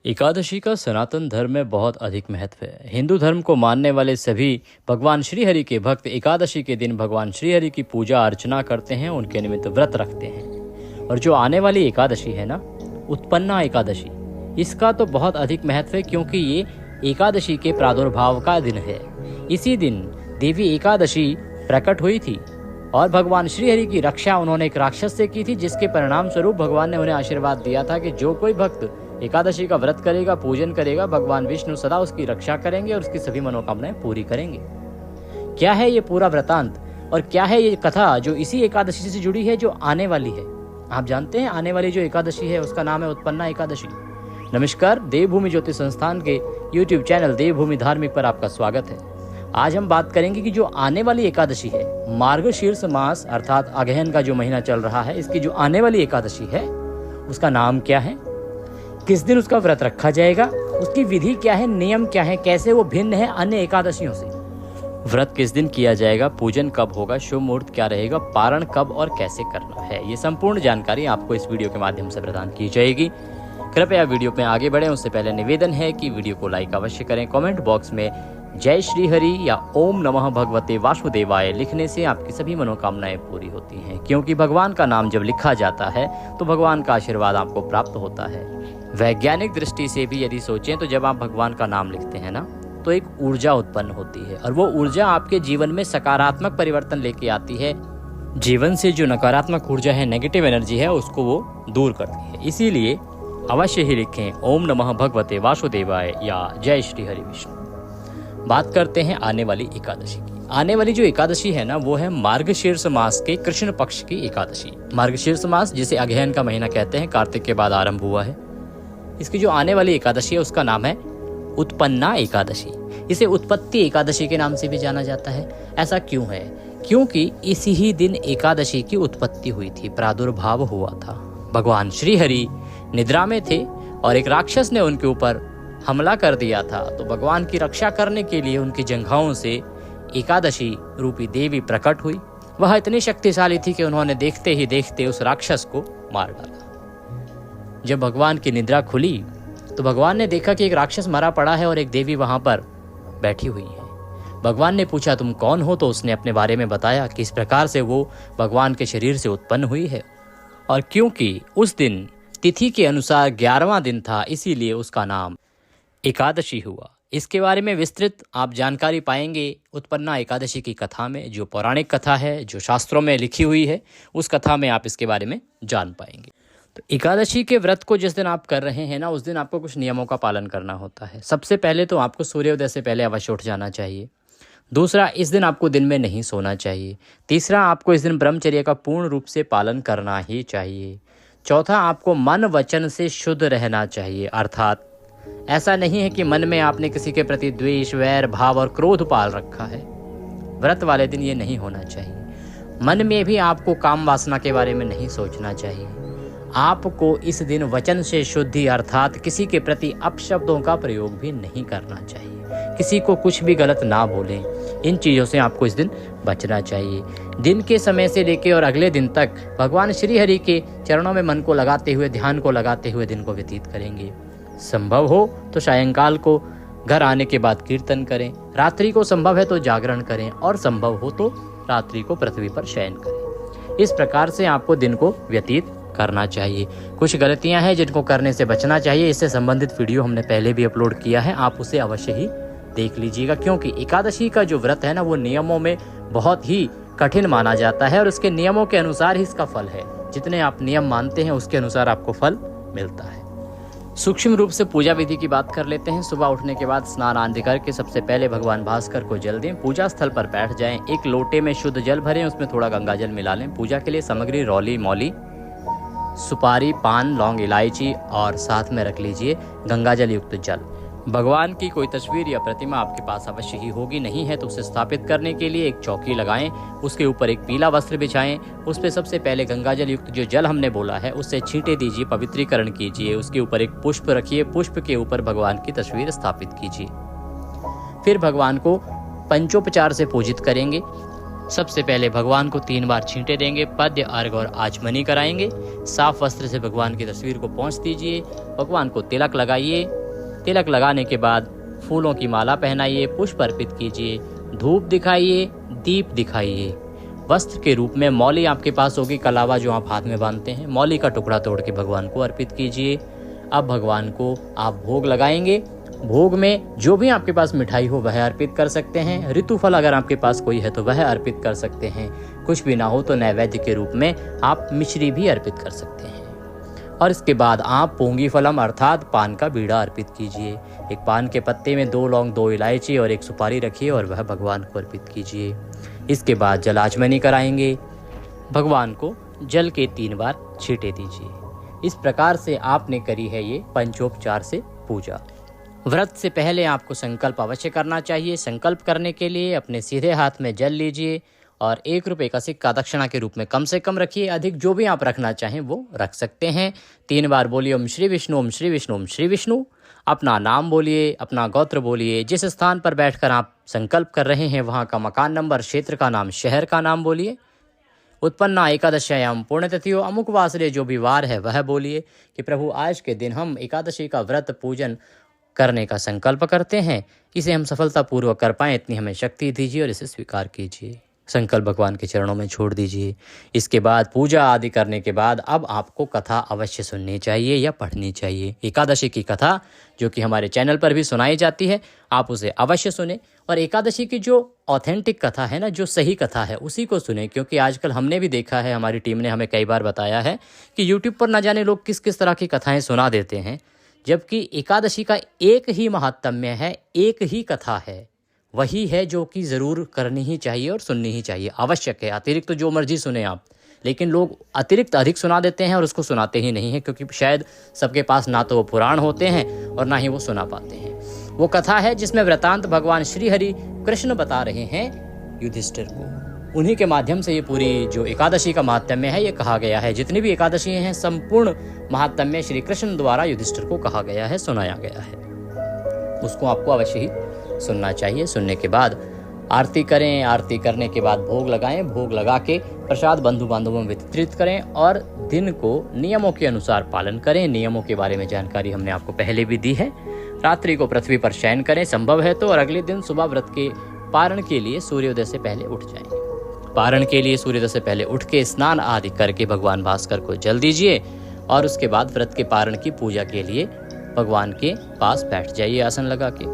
एकादशी का सनातन धर्म में बहुत अधिक महत्व है। हिंदू धर्म को मानने वाले सभी भगवान श्रीहरि के भक्त एकादशी के दिन भगवान श्रीहरि की पूजा अर्चना करते हैं, उनके निमित्त व्रत रखते हैं। और जो आने वाली एकादशी है ना, उत्पन्ना एकादशी, इसका तो बहुत अधिक महत्व है क्योंकि ये एकादशी के प्रादुर्भाव का दिन है। इसी दिन देवी एकादशी प्रकट हुई थी और भगवान श्रीहरि की रक्षा उन्होंने एक राक्षस से की थी, जिसके परिणाम स्वरूप भगवान ने उन्हें आशीर्वाद दिया था कि जो कोई भक्त एकादशी का व्रत करेगा, पूजन करेगा, भगवान विष्णु सदा उसकी रक्षा करेंगे और उसकी सभी मनोकामनाएं पूरी करेंगे। क्या है ये पूरा वृतांत और क्या है ये कथा जो इसी एकादशी से जुड़ी है, जो आने वाली है? आप जानते हैं आने वाली जो एकादशी है उसका नाम है उत्पन्ना एकादशी। नमस्कार, देवभूमि ज्योतिष संस्थान के YouTube चैनल देवभूमि धार्मिक पर आपका स्वागत है। आज हम बात करेंगे कि जो आने वाली एकादशी है, मार्गशीर्ष मास अर्थात अगहन का जो महीना चल रहा है, इसकी जो आने वाली एकादशी है उसका नाम क्या है, किस दिन उसका व्रत रखा जाएगा, उसकी विधि क्या है, नियम क्या है, कैसे वो भिन्न है अन्य एकादशियों से, व्रत किस दिन किया जाएगा, पूजन कब होगा, शुभ मुहूर्त क्या रहेगा, पारण कब और कैसे करना है, ये संपूर्ण जानकारी आपको इस वीडियो के माध्यम से प्रदान की जाएगी। कृपया वीडियो में आगे बढ़ें उससे पहले निवेदन है कि वीडियो को लाइक अवश्य करें। कमेंट बॉक्स में जय श्री हरि या ओम नमः भगवते वासुदेवाय लिखने से आपकी सभी मनोकामनाएं पूरी होती हैं, क्योंकि भगवान का नाम जब लिखा जाता है तो भगवान का आशीर्वाद आपको प्राप्त होता है। वैज्ञानिक दृष्टि से भी यदि सोचें तो जब आप भगवान का नाम लिखते हैं ना, तो एक ऊर्जा उत्पन्न होती है और वो ऊर्जा आपके जीवन में सकारात्मक परिवर्तन लेके आती है। जीवन से जो नकारात्मक ऊर्जा है, नेगेटिव एनर्जी है, उसको वो दूर करती है। इसीलिए अवश्य ही लिखें ओम नमः भगवते वासुदेवाय या जय श्री हरि विष्णु। बात करते हैं आने वाली एकादशी की। आने वाली जो एकादशी है ना, वो है मार्गशीर्ष मास के कृष्ण पक्ष की एकादशी। मार्गशीर्ष मास जिसे अगहन का महीना कहते हैं, कार्तिक के बाद आरंभ हुआ है। इसकी जो आने वाली एकादशी है उसका नाम है उत्पन्ना एकादशी। इसे उत्पत्ति एकादशी के नाम से भी जाना जाता है। ऐसा क्यों है? क्योंकि इसी ही दिन एकादशी की उत्पत्ति हुई थी, प्रादुर्भाव हुआ था। भगवान श्रीहरि निद्रा में थे और एक राक्षस ने उनके ऊपर हमला कर दिया था, तो भगवान की रक्षा करने के लिए उनकी जंघाओं से एकादशी रूपी देवी प्रकट हुई। वह इतनी शक्तिशाली थी कि उन्होंने देखते ही देखते उस राक्षस को मार डाला। जब भगवान की निद्रा खुली तो भगवान ने देखा कि एक राक्षस मरा पड़ा है और एक देवी वहां पर बैठी हुई है। भगवान ने पूछा तुम कौन हो, तो उसने अपने बारे में बताया कि इस प्रकार से वो भगवान के शरीर से उत्पन्न हुई है। और क्योंकि उस दिन तिथि के अनुसार 11वां दिन था, इसीलिए उसका नाम एकादशी हुआ। इसके बारे में विस्तृत आप जानकारी पाएंगे उत्पन्ना एकादशी की कथा में, जो पौराणिक कथा है, जो शास्त्रों में लिखी हुई है, उस कथा में आप इसके बारे में जान पाएंगे। तो एकादशी के व्रत को जिस दिन आप कर रहे हैं ना, उस दिन आपको कुछ नियमों का पालन करना होता है। सबसे पहले तो आपको सूर्योदय से पहले अवश्य उठ जाना चाहिए। दूसरा, इस दिन आपको दिन में नहीं सोना चाहिए। तीसरा, आपको इस दिन ब्रह्मचर्य का पूर्ण रूप से पालन करना ही चाहिए। चौथा, आपको मन वचन से शुद्ध रहना चाहिए, अर्थात ऐसा नहीं है कि मन में आपने किसी के प्रति द्वेष, वैर, भाव और क्रोध पाल रखा है। व्रत वाले दिन ये नहीं होना चाहिए। मन में भी आपको काम वासना के बारे में नहीं सोचना चाहिए। आपको इस दिन वचन से शुद्धि अर्थात किसी के प्रति अपशब्दों का प्रयोग भी नहीं करना चाहिए। किसी को कुछ भी गलत ना बोलें। इन चीज़ों से आपको इस दिन बचना चाहिए। दिन के समय से लेकर और अगले दिन तक भगवान श्री हरि के चरणों में मन को लगाते हुए, ध्यान को लगाते हुए दिन को व्यतीत करेंगे। संभव हो तो सायंकाल को घर आने के बाद कीर्तन करें, रात्रि को संभव है तो जागरण करें और संभव हो तो रात्रि को पृथ्वी पर शयन करें। इस प्रकार से आपको दिन को व्यतीत करना चाहिए। कुछ गलतियां हैं जिनको करने से बचना चाहिए। इससे संबंधित वीडियो हमने पहले भी अपलोड किया है, आप उसे अवश्य ही देख लीजिएगा, क्योंकि एकादशी का जो व्रत है ना, वो नियमों में बहुत ही कठिन माना जाता है और उसके नियमों के अनुसार ही इसका फल है। जितने आप नियम मानते हैं उसके अनुसार आपको फल मिलता है। सूक्ष्म रूप से पूजा विधि की बात कर लेते हैं। सुबह उठने के बाद स्नान आदि करके सबसे पहले भगवान भास्कर को जल दें, पूजा स्थल पर बैठ जाएं, एक लोटे में शुद्ध जल भरें, उसमें थोड़ा गंगा जल मिला लें। पूजा के लिए सामग्री रौली, मौली, सुपारी, पान, लौंग, इलायची और साथ में रख लीजिए गंगा जल युक्त जल। भगवान की कोई तस्वीर या प्रतिमा आपके पास अवश्य ही होगी, नहीं है तो उसे स्थापित करने के लिए एक चौकी लगाएं, उसके ऊपर एक पीला वस्त्र बिछाएं, उस पर सबसे पहले गंगा जल युक्त जो जल हमने बोला है उससे छींटे दीजिए, पवित्रीकरण कीजिए। उसके ऊपर एक पुष्प रखिए, पुष्प के ऊपर भगवान की तस्वीर स्थापित कीजिए। फिर भगवान को पंचोपचार से पूजित करेंगे। सबसे पहले भगवान को 3 बार छींटे देंगे, पद्य, अर्घ और आचमनी कराएंगे। साफ वस्त्र से भगवान की तस्वीर को पोंछ दीजिए, भगवान को तिलक लगाइए। तिलक लगाने के बाद फूलों की माला पहनाइए, पुष्प अर्पित कीजिए, धूप दिखाइए, दीप दिखाइए। वस्त्र के रूप में मौली आपके पास होगी, कलावा जो आप हाथ में बांधते हैं, मौली का टुकड़ा तोड़ के भगवान को अर्पित कीजिए। अब भगवान को आप भोग लगाएंगे। भोग में जो भी आपके पास मिठाई हो वह अर्पित कर सकते हैं। ऋतुफल अगर आपके पास कोई है तो वह अर्पित कर सकते हैं। कुछ भी ना हो तो नैवेद्य के रूप में आप मिश्री भी अर्पित कर सकते हैं। और इसके बाद आप पोंगी फलम अर्थात पान का बीड़ा अर्पित कीजिए। एक पान के पत्ते में 2 लौंग, 2 इलायची और 1 सुपारी रखिए और वह भगवान को अर्पित कीजिए। इसके बाद जलाचमनी कराएंगे। भगवान को जल के 3 बार छींटे दीजिए। इस प्रकार से आपने करी है ये पंचोपचार से पूजा। व्रत से पहले आपको संकल्प अवश्य करना चाहिए। संकल्प करने के लिए अपने सीधे हाथ में जल लीजिए और 1 रुपये का सिक्का दक्षिणा के रूप में कम से कम रखिए। अधिक जो भी आप रखना चाहें वो रख सकते हैं। 3 बार बोलिए ओम श्री विष्णु, ओम श्री विष्णु, ओम श्री विष्णु। अपना नाम बोलिए, अपना गोत्र बोलिए। जिस स्थान पर बैठकर आप संकल्प कर रहे हैं वहाँ का मकान नंबर, क्षेत्र का नाम, शहर का नाम बोलिए। उत्पन्ना एकादश्याम पुण्यतिथियो अमुक वासरे जो भी वार है वह बोलिए कि प्रभु आज के दिन हम एकादशी का व्रत पूजन करने का संकल्प करते हैं। इसे हम सफलतापूर्वक कर पाएँ इतनी हमें शक्ति दीजिए और इसे स्वीकार कीजिए। संकल्प भगवान के चरणों में छोड़ दीजिए। इसके बाद पूजा आदि करने के बाद अब आपको कथा अवश्य सुननी चाहिए या पढ़नी चाहिए। एकादशी की कथा जो कि हमारे चैनल पर भी सुनाई जाती है, आप उसे अवश्य सुने। और एकादशी की जो ऑथेंटिक कथा है ना, जो सही कथा है, उसी को सुने। क्योंकि आजकल हमने भी देखा है, हमारी टीम ने हमें कई बार बताया है कि यूट्यूब पर न जाने लोग किस किस तरह की कथाएं सुना देते हैं, जबकि एकादशी का एक ही महात्म्य है, एक ही कथा है, वही है जो कि ज़रूर करनी ही चाहिए और सुननी ही चाहिए, आवश्यक है। अतिरिक्त तो जो मर्जी सुने आप, लेकिन लोग अतिरिक्त अधिक सुना देते हैं और उसको सुनाते ही नहीं हैं, क्योंकि शायद सबके पास ना तो वो पुराण होते हैं और ना ही वो सुना पाते हैं। वो कथा है जिसमें वृतांत भगवान श्री हरि कृष्ण बता रहे हैं युधिष्ठिर को। उन्हीं के माध्यम से ये पूरी जो एकादशी का महात्म्य है ये कहा गया है। जितनी भी एकादशी हैं संपूर्ण महात्म्य श्री कृष्ण द्वारा युधिष्ठिर को कहा गया है, सुनाया गया है। उसको आपको अवश्य ही सुनना चाहिए। सुनने के बाद आरती करें। आरती करने के बाद भोग लगाएं। भोग लगा के प्रसाद बंधु बांधवों में वितरित करें और दिन को नियमों के अनुसार पालन करें। नियमों के बारे में जानकारी हमने आपको पहले भी दी है। रात्रि को पृथ्वी पर शयन करें संभव है तो, और अगले दिन सुबह व्रत के पारण के लिए सूर्योदय से पहले उठ जाएं। पारण के लिए सूर्योदय से पहले उठ के स्नान आदि करके भगवान भास्कर को जल दीजिए और उसके बाद व्रत के पारण की पूजा के लिए भगवान के पास बैठ जाइए आसन लगा के।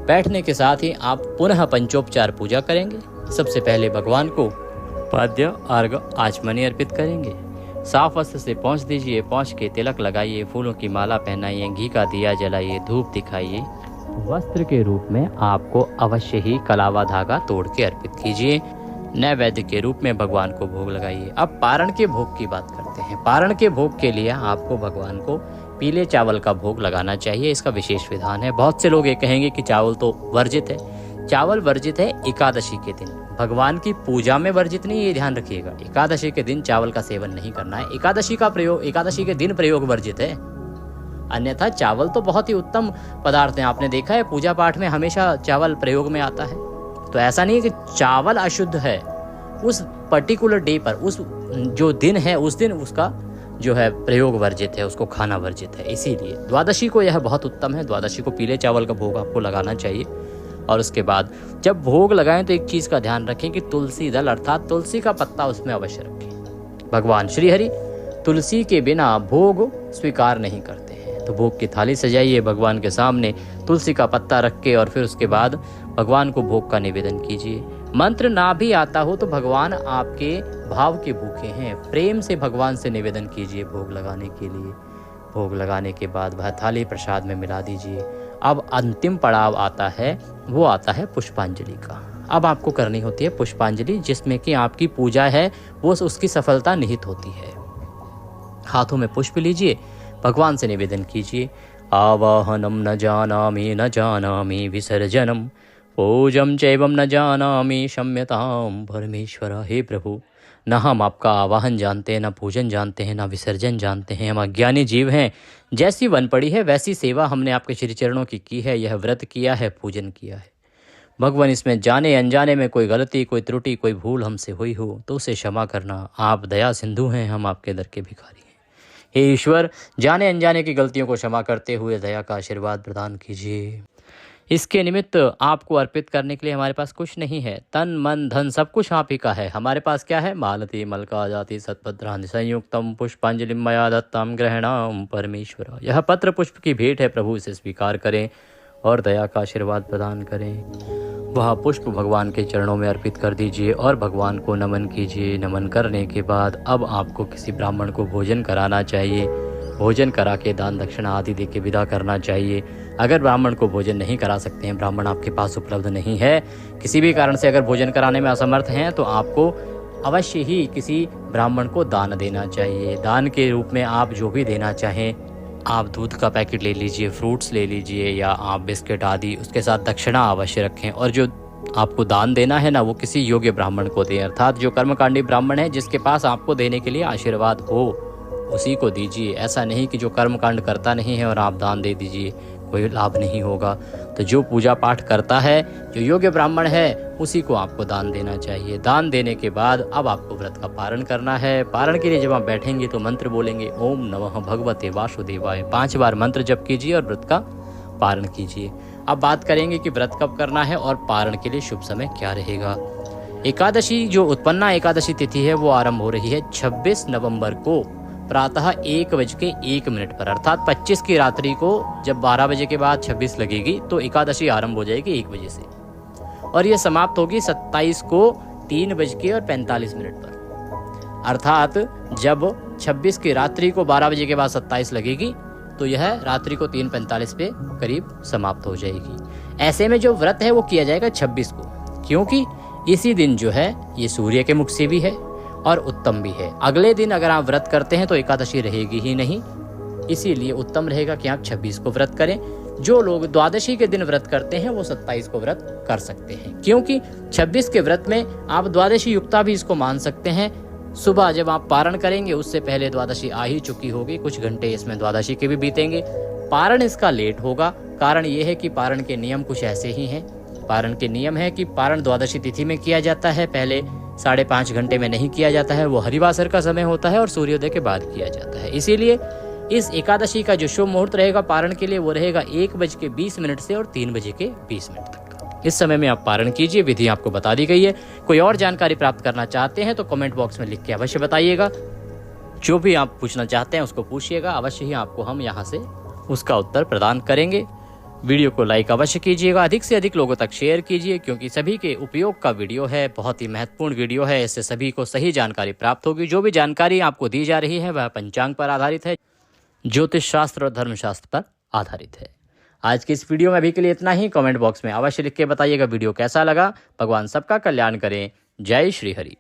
बैठने के साथ ही आप पुनः पंचोपचार पूजा करेंगे। सबसे पहले भगवान को पाद्य, अर्घ, आचमनी अर्पित करेंगे। साफ वस्त्र से पोंछ दीजिए। पोंछ के तिलक लगाइए, फूलों की माला पहनाइए, घी का दिया जलाइए, धूप दिखाइए। वस्त्र के रूप में आपको अवश्य ही कलावा धागा तोड़ के अर्पित कीजिए। नैवेद्य के रूप में भगवान को भोग लगाइए। अब पारण के भोग की बात करते हैं। पारण के भोग के लिए आपको भगवान को पीले चावल का भोग लगाना चाहिए। इसका विशेष विधान है। बहुत से लोग ये कहेंगे कि चावल तो वर्जित है। चावल वर्जित है एकादशी के दिन, भगवान की पूजा में वर्जित नहीं, ये ध्यान रखिएगा। एकादशी के दिन चावल का सेवन नहीं करना है। एकादशी का प्रयोग, एकादशी के दिन प्रयोग वर्जित है। अन्यथा चावल तो बहुत ही उत्तम पदार्थ है। आपने देखा है पूजा पाठ में हमेशा चावल प्रयोग में आता है। तो ऐसा नहीं है कि चावल अशुद्ध है। उस पर्टिकुलर डे पर, उस जो दिन है उस दिन उसका जो है प्रयोग वर्जित है, उसको खाना वर्जित है। इसीलिए द्वादशी को यह बहुत उत्तम है। द्वादशी को पीले चावल का भोग आपको लगाना चाहिए। और उसके बाद जब भोग लगाएं तो एक चीज़ का ध्यान रखें कि तुलसी दल अर्थात तुलसी का पत्ता उसमें अवश्य रखें। भगवान श्रीहरि तुलसी के बिना भोग स्वीकार नहीं करते हैं। तो भोग की थाली सजाइए भगवान के सामने, तुलसी का पत्ता रख के, और फिर उसके बाद भगवान को भोग का निवेदन कीजिए। मंत्र ना भी आता हो तो भगवान आपके भाव के भूखे हैं। प्रेम से भगवान से निवेदन कीजिए भोग लगाने के लिए। भोग लगाने के बाद वह थाली प्रसाद में मिला दीजिए। अब अंतिम पड़ाव आता है, वो आता है पुष्पांजलि का। अब आपको करनी होती है पुष्पांजलि, जिसमें कि आपकी पूजा है वो उसकी सफलता निहित होती है। हाथों में पुष्प लीजिए, भगवान से निवेदन कीजिए। आवाहनम न जानामि विसर्जनम पूजम चैवम न जानामि क्षम्यताम परमेश्वर। हे प्रभु, न हम आपका आवाहन जानते हैं, न पूजन जानते हैं, न विसर्जन जानते हैं। हम अज्ञानी जीव हैं। जैसी वन पड़ी है वैसी सेवा हमने आपके श्री चरणों की है। यह व्रत किया है, पूजन किया है। भगवान इसमें जाने अनजाने में कोई गलती, कोई त्रुटि, कोई भूल हमसे हुई हो तो उसे क्षमा करना। आप दया सिंधु हैं, हम आपके दर के भिखारी हैं। हे ईश्वर, जाने अनजाने की गलतियों को क्षमा करते हुए दया का आशीर्वाद प्रदान कीजिए। इसके निमित्त आपको अर्पित करने के लिए हमारे पास कुछ नहीं है। तन मन धन सब कुछ आप ही का है। हमारे पास क्या है? मालती मलका जाति सत्पत्रानि संयुक्तम पुष्पांजलिम मया दत्तम ग्रहणाम परमेश्वर। यह पत्र पुष्प की भेंट है प्रभु, इसे स्वीकार करें और दया का आशीर्वाद प्रदान करें। वह पुष्प भगवान के चरणों में अर्पित कर दीजिए और भगवान को नमन कीजिए। नमन करने के बाद अब आपको किसी ब्राह्मण को भोजन कराना चाहिए। भोजन करा के दान दक्षिणा आदि दे के विदा करना चाहिए। अगर ब्राह्मण को भोजन नहीं करा सकते हैं, ब्राह्मण आपके पास उपलब्ध नहीं है, किसी भी कारण से अगर भोजन कराने में असमर्थ हैं, तो आपको अवश्य ही किसी ब्राह्मण को दान देना चाहिए। दान के रूप में आप जो भी देना चाहें, आप दूध का पैकेट ले लीजिए, फ्रूट्स ले लीजिए या आप बिस्किट आदि, उसके साथ दक्षिणा अवश्य रखें। और जो आपको दान देना है ना, वो किसी योग्य ब्राह्मण को दें, अर्थात जो कर्मकांडी ब्राह्मण है जिसके पास आपको देने के लिए आशीर्वाद हो उसी को दीजिए। ऐसा नहीं कि जो कर्मकांड करता नहीं है और आप दान दे दीजिए, कोई लाभ नहीं होगा। तो जो पूजा पाठ करता है, जो योग्य ब्राह्मण है, उसी को आपको दान देना चाहिए। दान देने के बाद अब आपको व्रत का पारण करना है। पारण के लिए जब आप बैठेंगे तो मंत्र बोलेंगे, ओम नमः भगवते वासुदेवाय। 5 बार मंत्र जप कीजिए और व्रत का पारण कीजिए। अब बात करेंगे कि व्रत कब करना है और पारण के लिए शुभ समय क्या रहेगा। एकादशी, जो उत्पन्ना एकादशी तिथि है, वो आरंभ हो रही है 26 नवंबर को प्रातः 1:01 पर, अर्थात 25 की रात्रि को जब 12 बजे के बाद 26 लगेगी तो एकादशी आरंभ हो जाएगी 1 बजे से, और यह समाप्त होगी 27 को 3:45 पर। अर्थात जब 26 की रात्रि को 12 बजे के बाद 27 लगेगी तो यह रात्रि को 3:45 पे करीब समाप्त हो जाएगी। ऐसे में जो व्रत है वो किया जाएगा 26 को, क्योंकि इसी दिन जो है ये सूर्य के मुख से भी है और उत्तम भी है। अगले दिन अगर आप व्रत करते हैं तो एकादशी रहेगी ही नहीं, इसीलिए उत्तम रहेगा कि आप 26 को व्रत करें। जो लोग द्वादशी के दिन व्रत करते हैं वो 27 को व्रत कर सकते हैं, क्योंकि 26 के व्रत में आप द्वादशी युक्ता भी इसको मान सकते हैं। सुबह जब आप पारण करेंगे उससे पहले द्वादशी आ ही चुकी होगी, कुछ घंटे इसमें द्वादशी के भी बीतेंगे। पारण इसका लेट होगा, कारण यह है कि पारण के नियम कुछ ऐसे ही हैं। पारण के नियम है कि पारण द्वादशी तिथि में किया जाता है, पहले 5.5 घंटे में नहीं किया जाता है, वो हरिवासर का समय होता है और सूर्योदय के बाद किया जाता है। इसीलिए इस एकादशी का जो शुभ मुहूर्त रहेगा पारण के लिए वो रहेगा 1:20 से और 3:20 तक। इस समय में आप पारण कीजिए, विधि आपको बता दी गई है। कोई और जानकारी प्राप्त करना चाहते हैं तो कमेंट बॉक्स में लिख के अवश्य बताइएगा। जो भी आप पूछना चाहते हैं उसको पूछिएगा, अवश्य ही आपको हम यहाँ से उसका उत्तर प्रदान करेंगे। वीडियो को लाइक अवश्य कीजिएगा, अधिक से अधिक लोगों तक शेयर कीजिए, क्योंकि सभी के उपयोग का वीडियो है, बहुत ही महत्वपूर्ण वीडियो है। इससे सभी को सही जानकारी प्राप्त होगी। जो भी जानकारी आपको दी जा रही है वह पंचांग पर आधारित है, ज्योतिष शास्त्र और धर्मशास्त्र पर आधारित है। आज की इस वीडियो में अभी के लिए इतना ही। कमेंट बॉक्स में अवश्य लिख के बताइएगा वीडियो कैसा लगा। भगवान सबका कल्याण करें। जय श्री हरि।